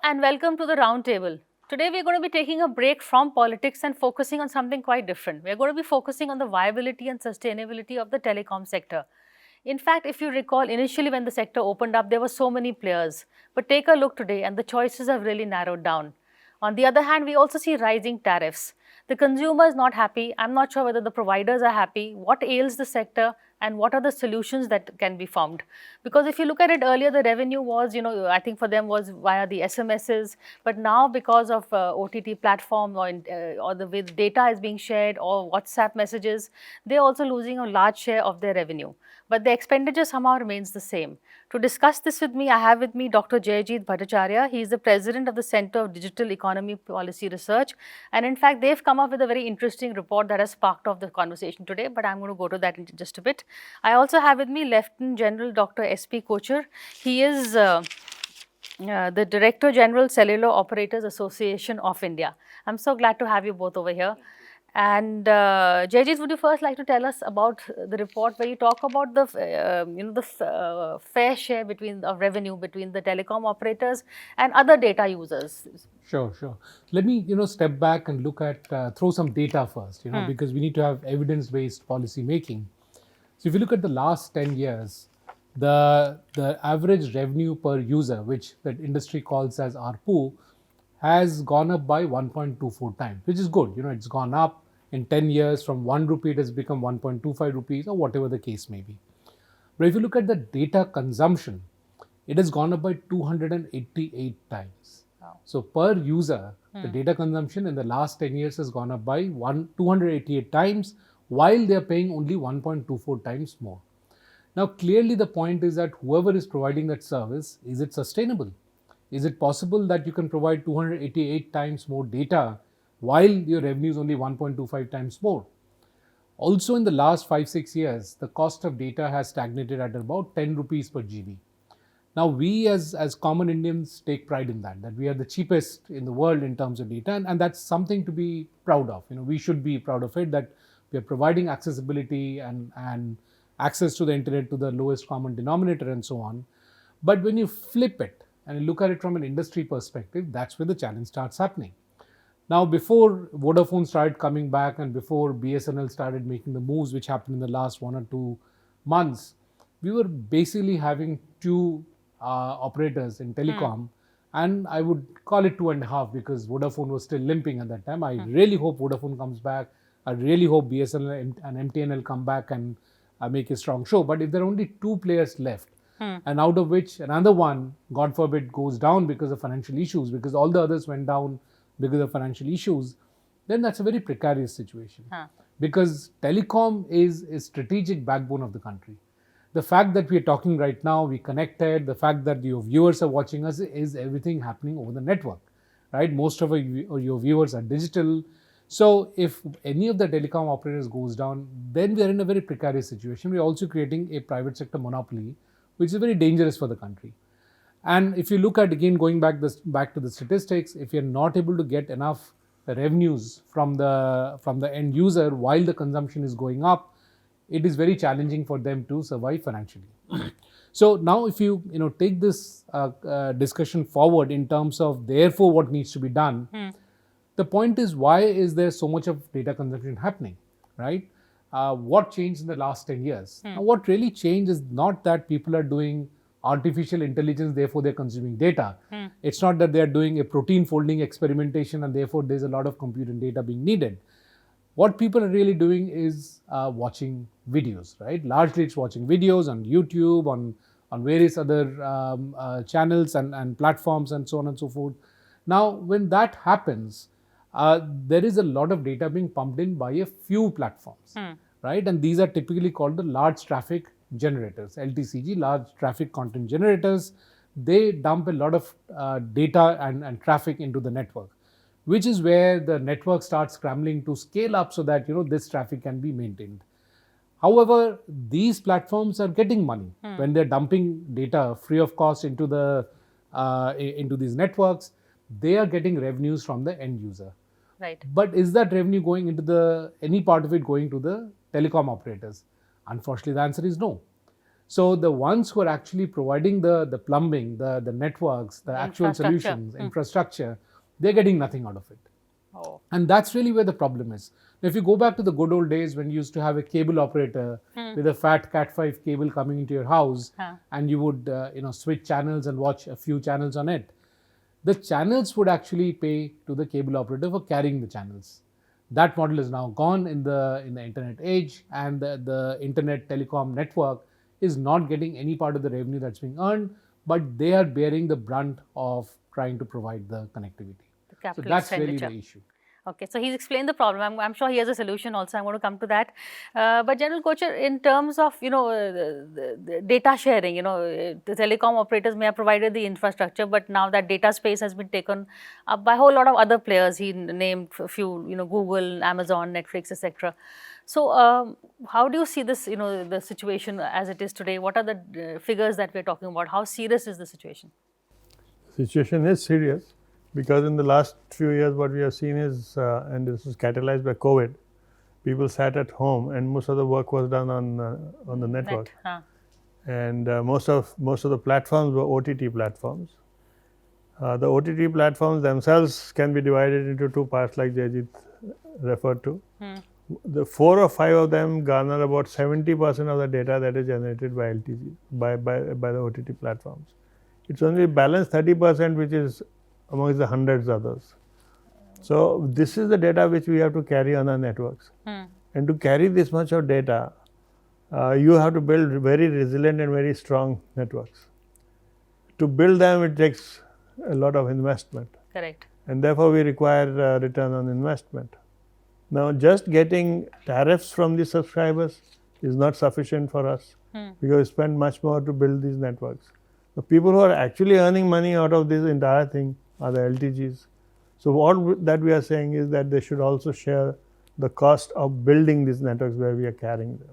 and welcome to the Roundtable. Today we are going to be taking a break from politics and focusing on something quite different. We are going to be focusing on the viability and sustainability of the telecom sector. In fact, if you recall, initially when the sector opened up, there were so many players. But take a look today and the choices have really narrowed down. On the other hand, we also see rising tariffs. The consumer is not happy. I'm not sure whether the providers are happy. What ails the sector and what are the solutions that can be found? Because if you look at it earlier, the revenue was, I think for them was via the SMSs. But now because of OTT platform or the way the data is being shared or WhatsApp messages, they're also losing a large share of their revenue. But the expenditure somehow remains the same. To discuss this with me, I have with me Dr. JAIJIT BHATTACHARYA. He is the president of the Center of Digital Economy Policy Research. And in fact, they've come up with a very interesting report that has sparked off the conversation today, but I'm going to go to that in just a bit. I also have with me Lieutenant General Dr. S.P. KOCCHAR. He is the Director General Cellular Operators Association of India. I'm so glad to have you both over here. And JAIJIT, would you first like to tell us about the report where you talk about the fair share of revenue between the telecom operators and other data users? Sure. Let me, step back and look at, throw some data first, because we need to have evidence-based policy making. So if you look at the last 10 years, the average revenue per user, which the industry calls as ARPU, has gone up by 1.24 times, which is good. It's gone up in 10 years from 1 rupee, it has become 1.25 rupees or whatever the case may be. But if you look at the data consumption, it has gone up by 288 times. Wow. So per user, the data consumption in the last 10 years has gone up by 288 times, while they are paying only 1.24 times more. Now, clearly the point is that whoever is providing that service, is it sustainable? Is it possible that you can provide 288 times more data while your revenue is only 1.25 times more? Also, in the last 5-6 years, the cost of data has stagnated at about 10 rupees per GB. Now, we as common Indians take pride in that we are the cheapest in the world in terms of data, and that's something to be proud of. We should be proud of it, that we are providing accessibility and access to the internet to the lowest common denominator and so on. But when you flip it and you look at it from an industry perspective, that's where the challenge starts happening. Now, before Vodafone started coming back and before BSNL started making the moves which happened in the last 1 or 2 months, we were basically having two operators in telecom, and I would call it 2.5 because Vodafone was still limping at that time. I really hope Vodafone comes back. I really hope BSNL and MTNL come back and make a strong show. But if there are only 2 players left, and out of which another one, God forbid, goes down because of financial issues, because all the others went down because of financial issues, then that's a very precarious situation. Because telecom is a strategic backbone of the country. The fact that we are talking right now, we connected, the fact that your viewers are watching us, is everything happening over the network, right? Most of your viewers are digital. So if any of the telecom operators goes down, then we are in a very precarious situation. We are also creating a private sector monopoly, which is very dangerous for the country. And if you look at, again, going back to the statistics, if you're not able to get enough revenues from the end user while the consumption is going up, it is very challenging for them to survive financially. So now if you take this discussion forward in terms of therefore what needs to be done, the point is, why is there so much of data consumption happening, right? What changed in the last 10 years? Now, what really changed is not that people are doing artificial intelligence, therefore they're consuming data. It's not that they're doing a protein folding experimentation and therefore there's a lot of compute and data being needed. What people are really doing is watching videos, right? Largely it's watching videos on YouTube, on various other channels and platforms and so on and so forth. Now, when that happens, there is a lot of data being pumped in by a few platforms, right? And these are typically called the large traffic generators, LTCG, large traffic content generators. They dump a lot of data and traffic into the network, which is where the network starts scrambling to scale up so that this traffic can be maintained. However, these platforms are getting money when they're dumping data free of cost into these networks. They are getting revenues from the end user. Right. But is that revenue going into any part of it going to the telecom operators? Unfortunately, the answer is no. So the ones who are actually providing the plumbing, the networks, the actual solutions, infrastructure, they're getting nothing out of it. Oh. And that's really where the problem is. Now, if you go back to the good old days when you used to have a cable operator with a fat Cat5 cable coming into your house, and you would switch channels and watch a few channels on it, the channels would actually pay to the cable operator for carrying the channels. That model is now gone in the internet age, and the internet telecom network is not getting any part of the revenue that's being earned, but they are bearing the brunt of trying to provide the connectivity. So that's really the issue. Okay, so he's explained the problem. I'm sure he has a solution also. I'm going to come to that. But General KOCCHAR, in terms of the data sharing, the telecom operators may have provided the infrastructure, but now that data space has been taken up by a whole lot of other players. He named a few, Google, Amazon, Netflix, etc. So how do you see this, the situation as it is today? What are the figures that we're talking about? How serious is the situation? Situation is serious. Because in the last few years, what we have seen is, and this was catalyzed by COVID, people sat at home, and most of the work was done on the network. And most of the platforms were OTT platforms. The OTT platforms themselves can be divided into two parts, like JAIJIT referred to. The 4 or 5 of them garner about 70% of the data that is generated by LTG, by the OTT platforms. It's only balanced 30%, which is amongst the hundreds others. So this is the data which we have to carry on our networks. And to carry this much of data, you have to build very resilient and very strong networks. To build them, it takes a lot of investment. Correct. And therefore, we require return on investment. Now, just getting tariffs from the subscribers is not sufficient for us, because we spend much more to build these networks. The people who are actually earning money out of this entire thing are the LTGs. So what that we are saying is that they should also share the cost of building these networks where we are carrying them.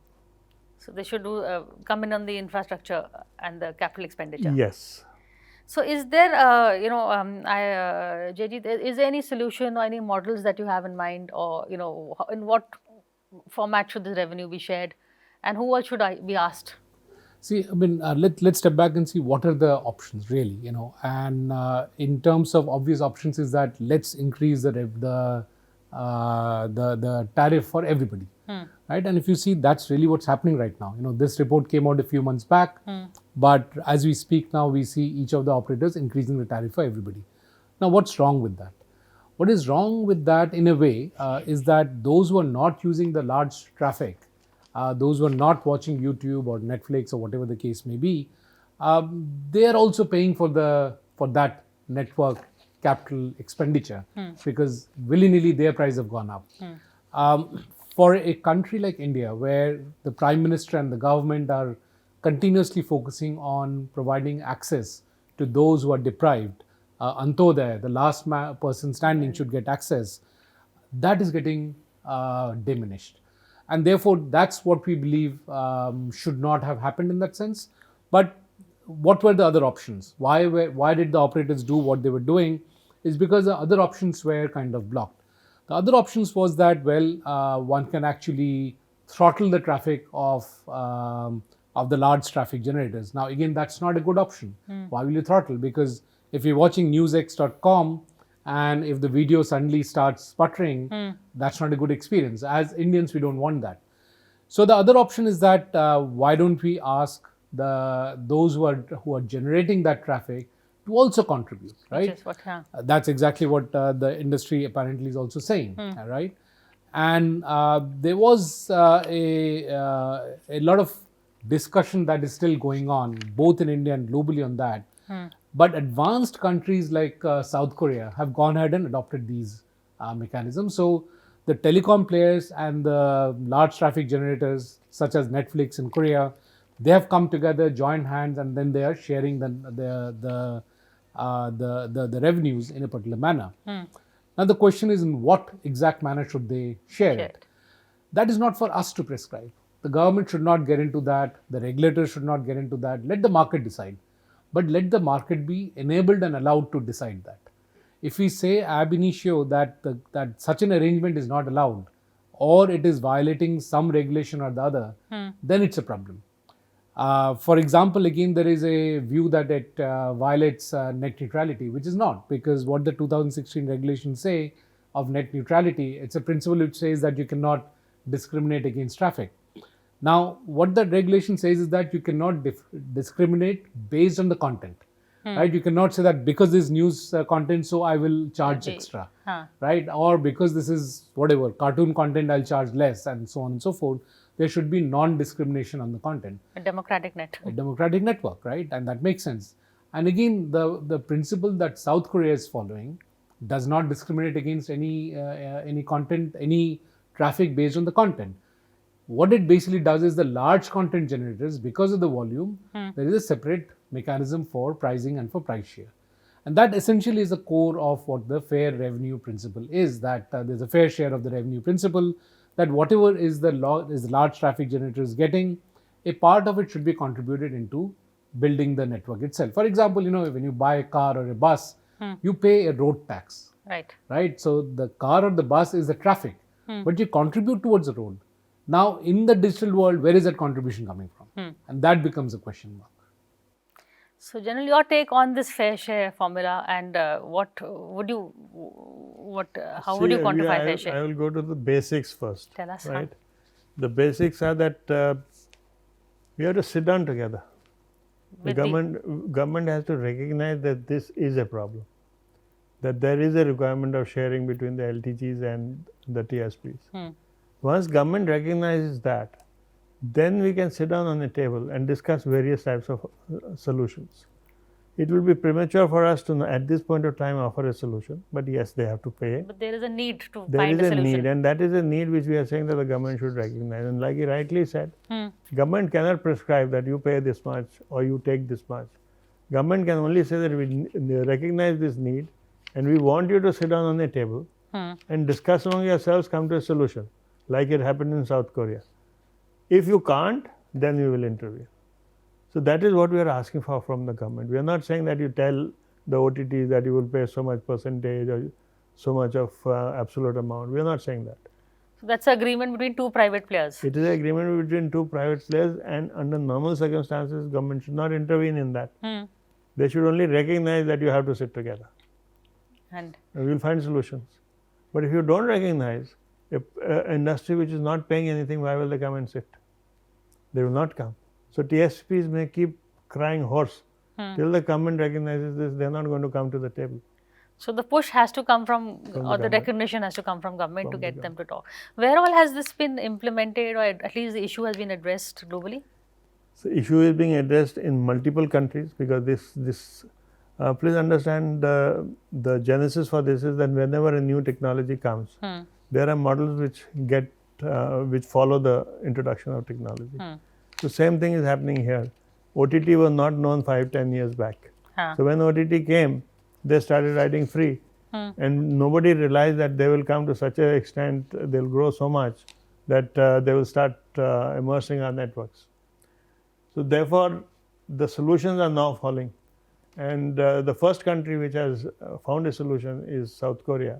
So they should come in on the infrastructure and the capital expenditure. Yes. So is there, JAIJIT, is there any solution or any models that you have in mind, or in what format should the revenue be shared, and who all should be asked? See, I mean, let's step back and see what are the options really, and in terms of obvious options is that let's increase the tariff for everybody, right? And if you see, that's really what's happening right now. This report came out a few months back, but as we speak now, we see each of the operators increasing the tariff for everybody. Now, what's wrong with that? What is wrong with that in a way is that those who are not using the large traffic, those who are not watching YouTube or Netflix or whatever the case may be, they are also paying for that network capital expenditure, because willy-nilly their prices have gone up. For a country like India, where the Prime Minister and the government are continuously focusing on providing access to those who are deprived, Antodaya, the last person standing should get access, that is getting diminished. And therefore, that's what we believe should not have happened in that sense. But what were the other options? Why did the operators do what they were doing? Is because the other options were kind of blocked. The other options was that, one can actually throttle the traffic of the large traffic generators. Now, again, that's not a good option. Why will you throttle? Because if you're watching newsx.com, and if the video suddenly starts sputtering, that's not a good experience. As Indians, we don't want that. So the other option is that why don't we ask those who are generating that traffic to also contribute, right? Which is what, that's exactly what the industry apparently is also saying, right? And there was a lot of discussion that is still going on, both in India and globally on that. But advanced countries like South Korea have gone ahead and adopted these mechanisms. So the telecom players and the large traffic generators, such as Netflix in Korea, they have come together, joined hands, and then they are sharing the revenues in a particular manner. Now the question is, in what exact manner should they share it? That is not for us to prescribe. The government should not get into that. The regulators should not get into that. Let the market decide. But let the market be enabled and allowed to decide that. If we say ab initio that such an arrangement is not allowed, or it is violating some regulation or the other, then it's a problem. For example, again, there is a view that it violates net neutrality, which is not, because what the 2016 regulations say of net neutrality, it's a principle which says that you cannot discriminate against traffic. Now, what the regulation says is that you cannot discriminate based on the content, right? You cannot say that because this news content, so I will charge extra, right? Or because this is whatever cartoon content, I'll charge less, and so on and so forth. There should be non-discrimination on the content. A democratic network. A democratic network, right? And that makes sense. And again, the principle that South Korea is following does not discriminate against any content, any traffic based on the content. What it basically does is the large content generators, because of the volume, there is a separate mechanism for pricing and for price share. And that essentially is the core of what the fair revenue principle is, that there's a fair share of the revenue principle, that whatever is the large traffic generators getting, a part of it should be contributed into building the network itself. For example, when you buy a car or a bus, you pay a road tax, right? So the car or the bus is the traffic, but you contribute towards the road. Now, in the digital world, where is that contribution coming from? And that becomes a question mark. So, generally, your take on this fair share formula, and how would you quantify fair share? I will go to the basics first. Tell us. Right? The basics are that we have to sit down together. The government has to recognize that this is a problem, that there is a requirement of sharing between the LTGs and the TSPs. Once government recognizes that, then we can sit down on a table and discuss various types of solutions. It will be premature for us to, at this point of time, offer a solution, but yes, they have to pay. But there is a need to there find a solution. There is a need, and that is a need which we are saying that the government should recognize. And like you rightly said, government cannot prescribe that you pay this much or you take this much. Government can only say that we recognize this need and we want you to sit down on a table and discuss among yourselves, come to a solution, like it happened in South Korea. If you can't, then we will intervene. So that is what we are asking for from the government. We are not saying that you tell the OTTs that you will pay so much percentage or so much of absolute amount. We are not saying that. So that's an agreement between two private players. It is an agreement between two private players, and under normal circumstances, government should not intervene in that. They should only recognize that you have to sit together. And we will find solutions. But if you don't recognize an industry which is not paying anything, why will they come and sit? They will not come. So TSPs may keep crying hoarse till the government recognizes this. They are not going to come to the table. So the push has to come from or the recognition has to come from government to get them to talk. Where all has this been implemented, or at least the issue has been addressed globally? So issue is being addressed in multiple countries, because this please understand the genesis for this is that whenever a new technology comes, there are models which follow the introduction of technology. So same thing is happening here. OTT was not known 5-10 years back. So when OTT came, they started writing free, and nobody realized that they will come to such an extent, they will grow so much that they will start immersing our networks. So therefore, the solutions are now falling, and the first country which has found a solution is South Korea,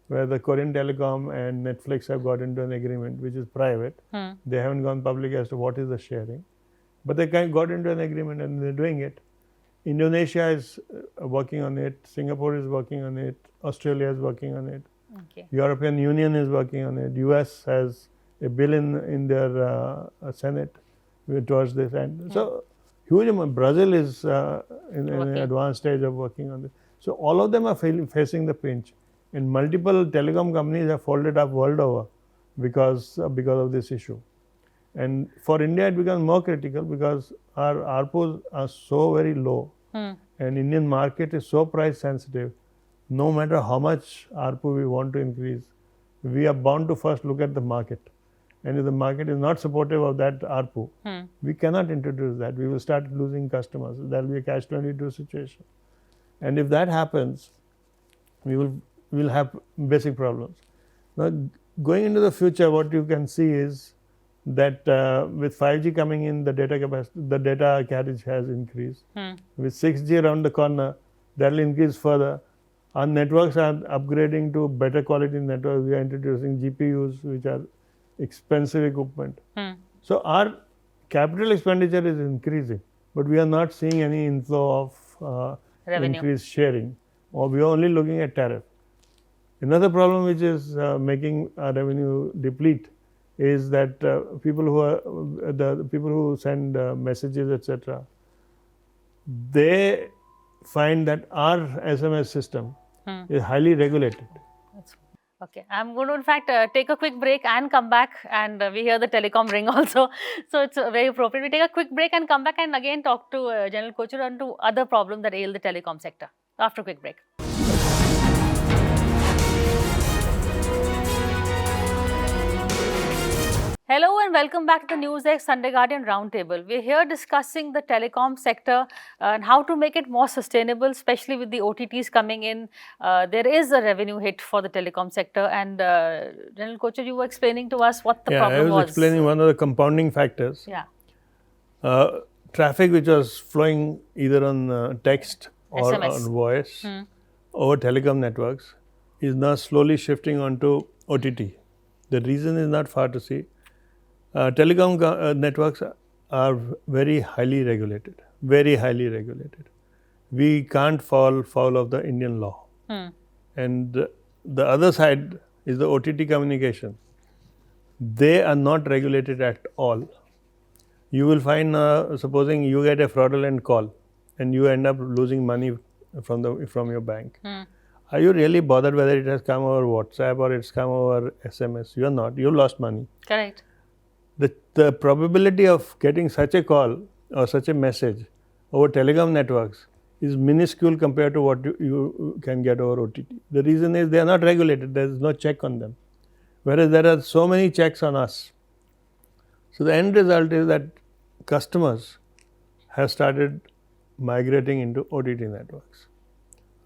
where the Korean Telecom and Netflix have got into an agreement which is private. They haven't gone public as to what is the sharing, but they got into an agreement and they're doing it. Indonesia is working on it, Singapore is working on it, Australia is working on it, European Union is working on it, US has a bill in their Senate towards this end. So huge amount. Brazil is in an advanced stage of working on this. So all of them are facing the pinch. And multiple telecom companies have folded up world over because of this issue. And for India, it becomes more critical because our ARPUs are so very low, and Indian market is so price sensitive. No matter how much ARPU we want to increase, we are bound to first look at the market. And if the market is not supportive of that ARPU, we cannot introduce that. We will start losing customers. There will be a catch-22 situation. And if that happens, we will have basic problems. Now, going into the future, what you can see is that with 5G coming in, the data capacity, the data carriage has increased. With 6G around the corner, that will increase further. Our networks are upgrading to better quality networks. We are introducing GPUs, which are expensive equipment. So our capital expenditure is increasing, but we are not seeing any inflow of Revenue. increased sharing, or we are only looking at tariff. Another problem which is making our revenue deplete is that people who are the people who send messages, etc., they find that our SMS system is highly regulated. Okay, I'm going to in fact take a quick break and come back, and we hear the telecom ring also, so it's very appropriate. We take a quick break and come back and again talk to General Kochhar on to other problems that ail the telecom sector after a quick break. Hello and welcome back to the Newsx Sunday Guardian Roundtable. We're here discussing the telecom sector and how to make it more sustainable, especially with the OTTs coming in. There is a revenue hit for the telecom sector, and General Kochhar, you were explaining to us what the problem was. I was explaining one of the compounding factors. Yeah. Traffic which was flowing either on text or SMS. on voice over telecom networks is now slowly shifting onto OTT. The reason is not far to see. Telecom networks are very highly regulated, very highly regulated. We can't fall foul of the Indian law. And the other side is the OTT communication. They are not regulated at all. You will find, supposing you get a fraudulent call and you end up losing money from your bank. Are you really bothered whether it has come over WhatsApp or it's come over SMS? You are not. You lost money. Correct. The probability of getting such a call or such a message over telecom networks is minuscule compared to what you can get over OTT. The reason is they are not regulated. There is no check on them. Whereas there are so many checks on us. So the end result is that customers have started migrating into OTT networks,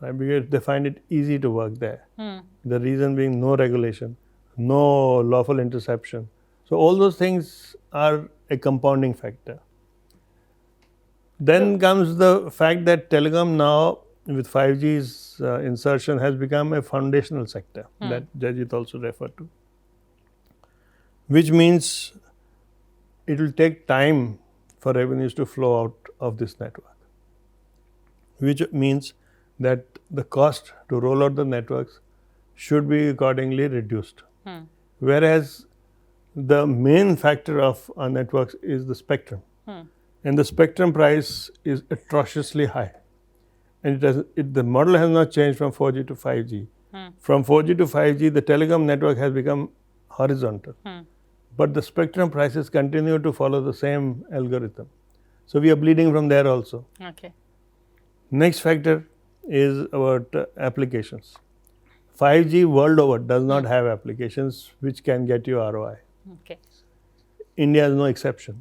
right? Because they find it easy to work there. The reason being no regulation, no lawful interception. So all those things are a compounding factor. Then comes the fact that telecom now with 5G's insertion has become a foundational sector that JAIJIT also referred to, which means it will take time for revenues to flow out of this network, which means that the cost to roll out the networks should be accordingly reduced. Whereas the main factor of our networks is the spectrum, and the spectrum price is atrociously high. And the model has not changed from 4G to 5G. From 4G to 5G, the telecom network has become horizontal, but the spectrum prices continue to follow the same algorithm. So we are bleeding from there also. Okay. Next factor is about applications. 5G world over does not have applications which can get you ROI. Okay. India is no exception.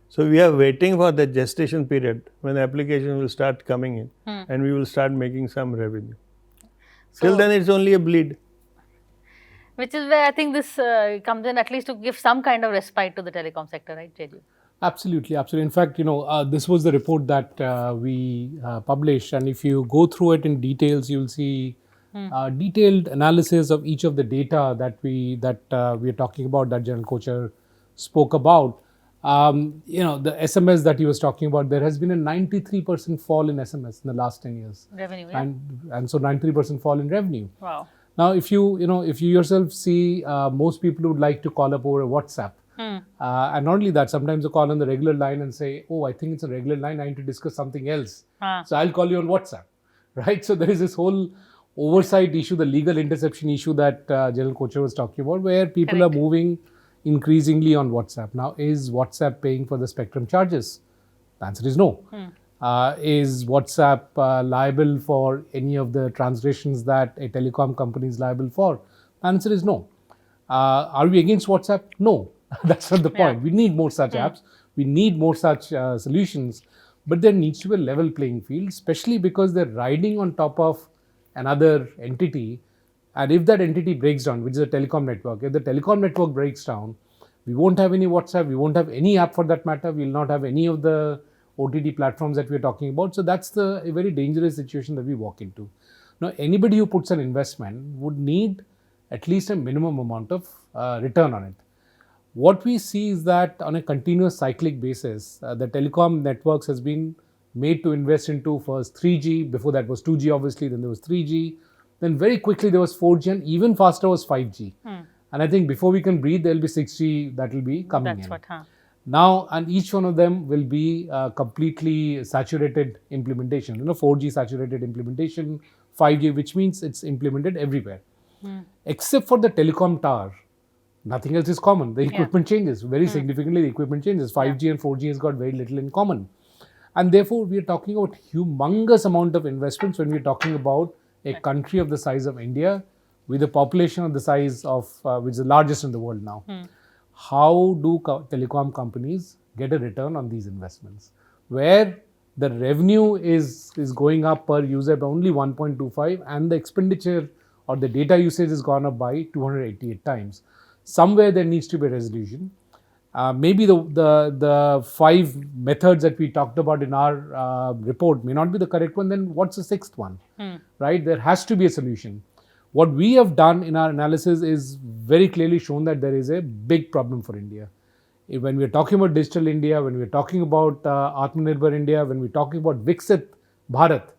So we are waiting for the gestation period when application will start coming in and we will start making some revenue. So, till then it's only a bleed. Which is where I think this comes in, at least to give some kind of respite to the telecom sector, right, JJ? Absolutely, absolutely. In fact, this was the report that we published, and if you go through it in details, you will see detailed analysis of each of the data that we are talking about, that General Kochhar spoke about. The SMS that he was talking about, there has been a 93% fall in SMS in the last 10 years. Revenue, yeah. And so 93% fall in revenue. Wow. Now, if you yourself see, most people would like to call up over WhatsApp. And not only that, sometimes they call on the regular line and say, oh, I think it's a regular line, I need to discuss something else. So I'll call you on WhatsApp, right? So there is this whole oversight issue, the legal interception issue that General Kochhar was talking about, where people are moving increasingly on WhatsApp. Now, is WhatsApp paying for the spectrum charges? The answer is no. Is WhatsApp liable for any of the transgressions that a telecom company is liable for? The answer is no. Are we against WhatsApp? No. That's not the point. We need more such apps. We need more such solutions. But there needs to be a level playing field, especially because they're riding on top of another entity. And if that entity breaks down, which is a telecom network, if the telecom network breaks down, we won't have any WhatsApp, we won't have any app for that matter, we will not have any of the OTT platforms that we're talking about. So that's a very dangerous situation that we walk into. Now, anybody who puts an investment would need at least a minimum amount of return on it. what we see is that on a continuous cyclic basis, the telecom networks has been made to invest into first 3G, before that was 2G obviously, then there was 3G, then very quickly there was 4G, and even faster was 5G. And I think before we can breathe, there will be 6G that will be coming in. That's what, huh? Now, and each one of them will be completely saturated implementation, 4G saturated implementation, 5G, which means it's implemented everywhere. Except for the telecom tower, nothing else is common. The equipment changes very significantly. The equipment changes. 5G and 4G has got very little in common. And therefore, we are talking about humongous amount of investments when we are talking about a country of the size of India with a population of the size of, which is the largest in the world now. How do telecom companies get a return on these investments? Where the revenue is going up per user by only 1.25 and the expenditure or the data usage has gone up by 288 times. Somewhere there needs to be a resolution. Maybe the 5 methods that we talked about in our report may not be the correct one, then what's the 6th one? Right? There has to be a solution. What we have done in our analysis is very clearly shown that there is a big problem for India. When we are talking about digital India, when we are talking about Atmanirbhar India, when we are talking about Viksit Bharat,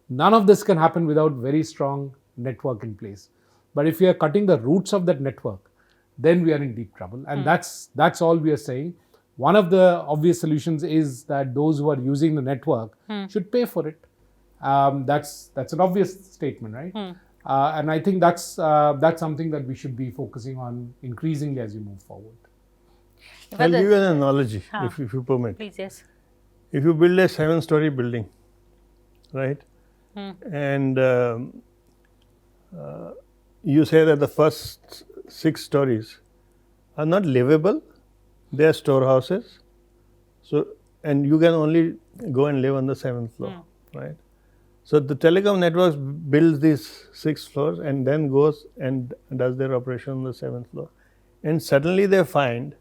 none of this can happen without very strong network in place. But if we are cutting the roots of that network, then we are in deep trouble. And that's all we are saying. One of the obvious solutions is that those who are using the network should pay for it. That's an obvious statement, right? And I think that's something that we should be focusing on increasingly as we move forward. I'll give you an analogy, if you permit. Please, yes. If you build a 7-story building, right, and you say that the first 6 stories are not livable, they are storehouses. So, and you can only go and live on the 7th floor, right? So the telecom networks builds these 6 floors and then goes and does their operation on the 7th floor. And suddenly they find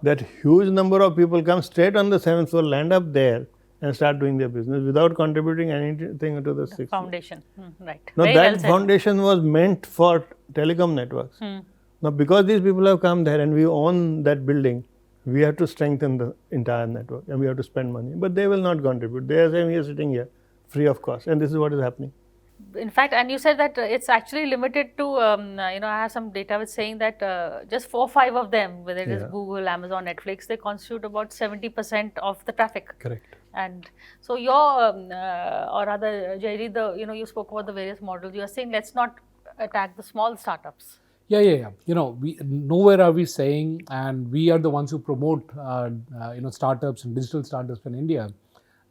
that huge number of people come straight on the 7th floor, land up there and start doing their business without contributing anything to the 6th foundation. Right. Now Very that well said. foundation was meant for telecom networks. Now because these people have come there and we own that building, we have to strengthen the entire network and we have to spend money. But they will not contribute. They are saying we are sitting here free of cost, and this is what is happening. In fact, and you said that it's actually limited to, I have some data which saying that just 4 or 5 of them, whether it is Google, Amazon, Netflix, they constitute about 70% of the traffic. Correct. And so your, or rather, JAIJIT, you spoke about the various models. You are saying let's not attack the small startups. Yeah. We nowhere are we saying, and we are the ones who promote, startups and digital startups in India.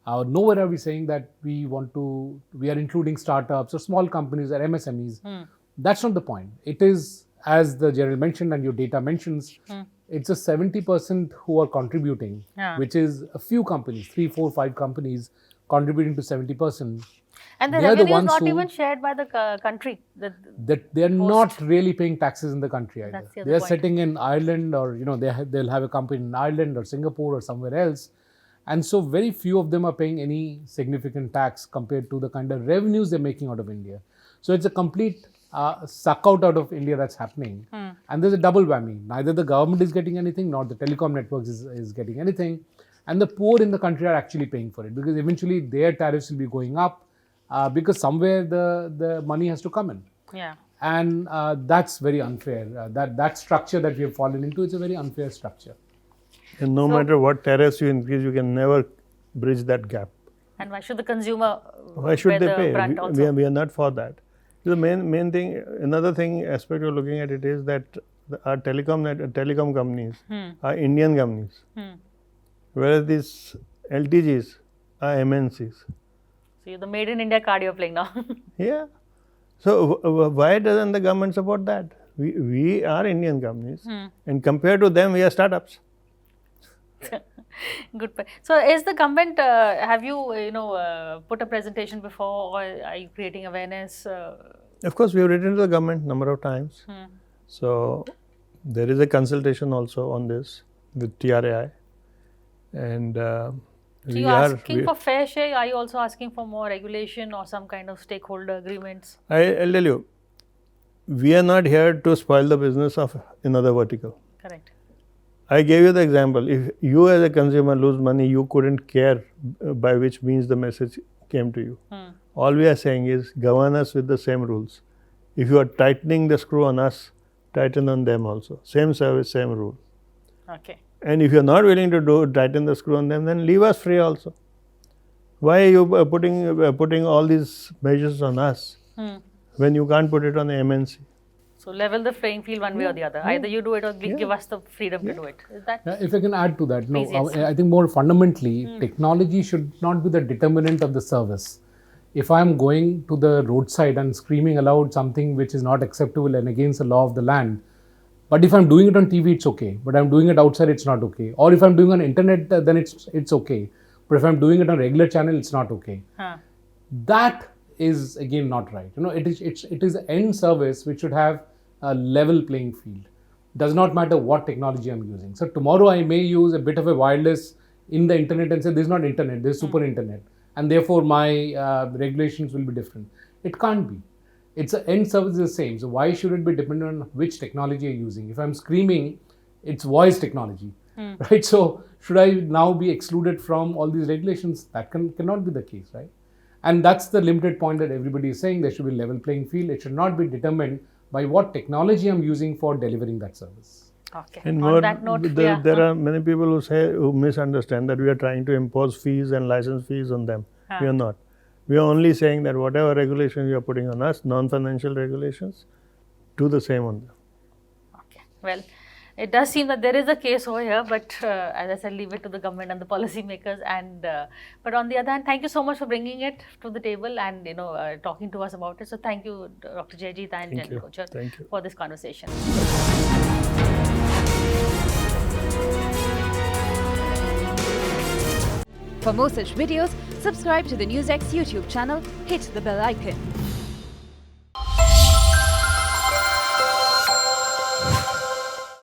Nowhere are we saying that we are including startups or small companies or MSMEs. That's not the point. It is, as the general mentioned and your data mentions, it's a 70% who are contributing, which is a few companies, 3, 4, 5 companies contributing to 70%. And the revenue is not even shared by the country. That they are not really paying taxes in the country either. They are sitting in Ireland, or they'll have a company in Ireland or Singapore or somewhere else. And so very few of them are paying any significant tax compared to the kind of revenues they're making out of India. So it's a complete suck out of India that's happening. And there's a double whammy. Neither the government is getting anything, nor the telecom networks is getting anything. And the poor in the country are actually paying for it, because eventually their tariffs will be going up because somewhere the money has to come in. Yeah. And that's very unfair. That structure that we have fallen into is a very unfair structure. And no matter what tariffs you increase, you can never bridge that gap. And why should the consumer Why should they pay? We are not for that. The main thing, another thing aspect of looking at it is that our telecom companies are Indian companies, whereas these LTGs are MNCs. So the made in India card you're playing now. Yeah. So why doesn't the government support that? We are Indian companies, and compared to them, we are startups. Good point. So is the government, have you, put a presentation before, or are you creating awareness? Of course, we have written to the government number of times. So there is a consultation also on this with TRAI. And so you are asking for fair share? Are you also asking for more regulation or some kind of stakeholder agreements? I'll tell you, we are not here to spoil the business of another vertical. Correct. I gave you the example. If you as a consumer lose money, you couldn't care by which means the message came to you. All we are saying is govern us with the same rules. If you are tightening the screw on us, tighten on them also. Same service, same rule. Okay. And if you are not willing to tighten the screw on them, then leave us free also. Why are you putting all these measures on us when you can't put it on the MNC? So level the playing field one way or the other. Either you do it or give us the freedom to do it. Is that? If I can add to that, no, Please, yes. I think more fundamentally, technology should not be the determinant of the service. If I am going to the roadside and screaming aloud something which is not acceptable and against the law of the land, but if I'm doing it on TV, it's okay. But I'm doing it outside, it's not okay. Or if I'm doing it on internet, then it's okay. But if I'm doing it on regular channel, it's not okay. That is again not right. It is an end service which should have a level playing field. Does not matter what technology I'm using. So tomorrow I may use a bit of a wireless in the internet and say this is not internet, this is super internet, and therefore my regulations will be different. It can't be. It's an end service is the same. So why should it be dependent on which technology you're using? If I'm screaming, it's voice technology, right? So should I now be excluded from all these regulations? That cannot be the case, right? And that's the limited point that everybody is saying. There should be level playing field. It should not be determined by what technology I'm using for delivering that service. Okay. And on that note, there are many people who misunderstand that we are trying to impose fees and license fees on them. We are not. We are only saying that whatever regulations you are putting on us, non-financial regulations, do the same on them. Okay. Well, it does seem that there is a case over here, but as I said, leave it to the government and the policy makers. And but on the other hand, thank you so much for bringing it to the table and talking to us about it. So thank you, Dr. JAIJIT and General KOCCHAR, for this conversation. For more such videos, subscribe to the Newsx YouTube channel, hit the bell icon.